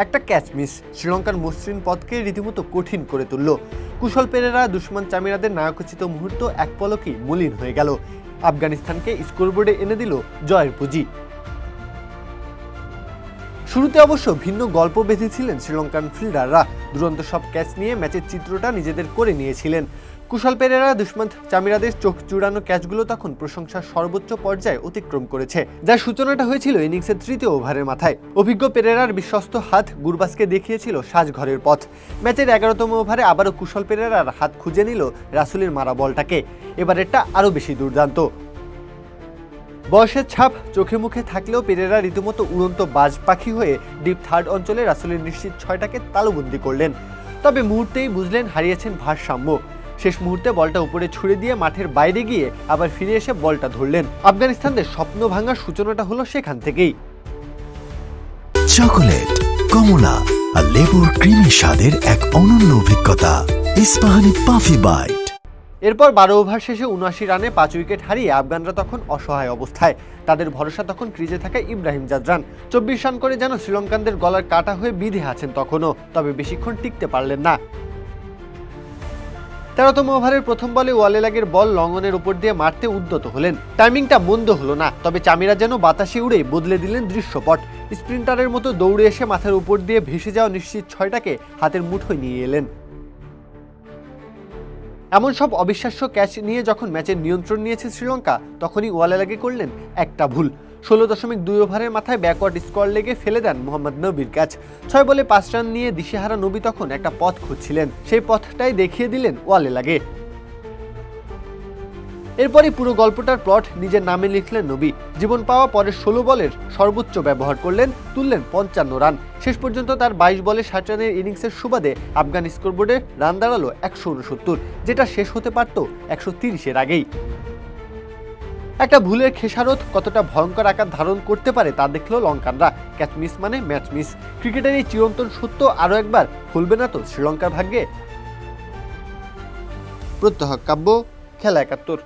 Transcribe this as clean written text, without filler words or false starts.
একটা catch miss শ্রীলঙ্কার মসৃণ পথকে রীতিমতো কঠিন করে তুলল। কুশল পেরেরা দুশমন চামিরাদের নায়কোচিত মুহূর্ত এক পলকেই মলিন হয়ে গেল। আফগানিস্তানকে স্কোরবোর্ডে এনে দিল জয়ের পুঁজি। শুরুতে অবশ্য ভিন্ন গল্প বেঁধেছিলেন শ্রীলঙ্কান ফিল্ডাররা। দুরন্ত সব ক্যাচ নিয়ে ম্যাচের চিত্রটা নিজেদের করে নিয়েছিলেন। কুশল পেরেরা দুশমন চামিরাদের চোখ জুড়ানো ক্যাচগুলো তখন প্রশংসার সর্বোচ্চ পর্যায়ে অতিক্রম করেছে, যার সূচনাটা হয়েছিল ইনিংসের তৃতীয় ওভারের মাথায়। অভিজ্ঞ পেরেরার বিশ্বস্ত হাত গুরবাজকে দেখিয়েছিল সাজঘরের পথ। ম্যাচের 11তম ওভারে আবারও কুশল পেরেরার হাত খুঁজে নিল রাসুলের মারা বলটাকে। এবারেরটা আরও বেশি দুর্দান্ত। বয়সের ছাপ চোখে মুখে থাকলেও পেরেরা রীতিমতো উড়ন্ত বাজ পাখি হয়ে ডিপ থার্ড অঞ্চলে রাসুলের নিশ্চিত ছয়টাকে তালুবন্দি করলেন। তবে মুহূর্তেই বুঝলেন হারিয়েছেন ভারসাম্য। শেষ মুহূর্তে বলটা উপরে ছুড়ে দিয়ে মাঠের বাইরে গিয়ে আবার ফিরে এসে বলটা ধরলেন। আফগানিস্তানদের স্বপ্ন ভাঙার সূচনাটা হলো সেখান থেকেই। চকোলেট, কমলা আর লেবুর ক্রিমি স্বাদের এক অনন্য অভিজ্ঞতা, ইস্পাহানি পাফি বাইট। এরপর 12 ওভার শেষে 79 রানে 5 উইকেট হারিয়ে আফগানরা তখন অসহায় অবস্থায়। তাদের ভরসা তখন ক্রিজে থাকা ইব্রাহিম জাদরান। 24 রান করে যেন শ্রীলঙ্কানদের গলার কাটা হয়ে বিঁধে আছেন তখনও, তবে বেশিক্ষণ টিকতে পারলেন না। 13তম ওভারের প্রথম বলে ওয়ালেলাগের বল লঙ্ঘনের উপর দিয়ে মারতে উদ্যত হলেন। টাইমিংটা মন্দ হলো না, তবে চামিরা যেন বাতাসে উড়ে বদলে দিলেন দৃশ্যপট। স্প্রিন্টারের মতো দৌড়ে এসে মাথার উপর দিয়ে ভেসে যাওয়া নিশ্চিত ছয়টাকে হাতের মুঠোয় নিয়ে এলেন। এমন সব অবিশ্বাস্য ক্যাচ নিয়ে যখন ম্যাচের নিয়ন্ত্রণ নিয়েছে শ্রীলঙ্কা, তখনই ওয়ালেলাগে করলেন একটা ভুল। 16.2 ওভারের মাথায় ব্যাকওয়ার্ড স্কোয়ার লেগে ফেলে দেন মোহাম্মদ নবীর ক্যাচ। 6 বলে 5 রান নিয়ে দিশেহারা নবী তখন একটা পথ খুঁজছিলেন, সেই পথটাই দেখিয়ে দিলেন ওয়ালেলাগে। এরপরই পুরো গল্পটার প্লট নিজের নামে লিখলেন নবী। জীবন পাওয়া পরের 16 বলের সর্বোচ্চ ব্যবহার করলেন, তুললেন 55 রান। শেষ পর্যন্ত তার 22 বলে 60 রানের ইনিংসের সুবাদে আফগান স্কোরবোর্ডে রান দাঁড়ালো 169, যেটা শেষ হতে পারত 130-এর আগেই। একটা ভুলের খেসারত কতটা ভয়ঙ্কর আকার ধারণ করতে পারে তা দেখল লঙ্কানরা। ক্যাচ মিস মানে ম্যাচ মিস। ক্রিকেটের এই চিরন্তন সত্য আরও একবার খুলবে না তো শ্রীলঙ্কার ভাগ্যে? প্রত্যহ কাব্য, খেলা 71।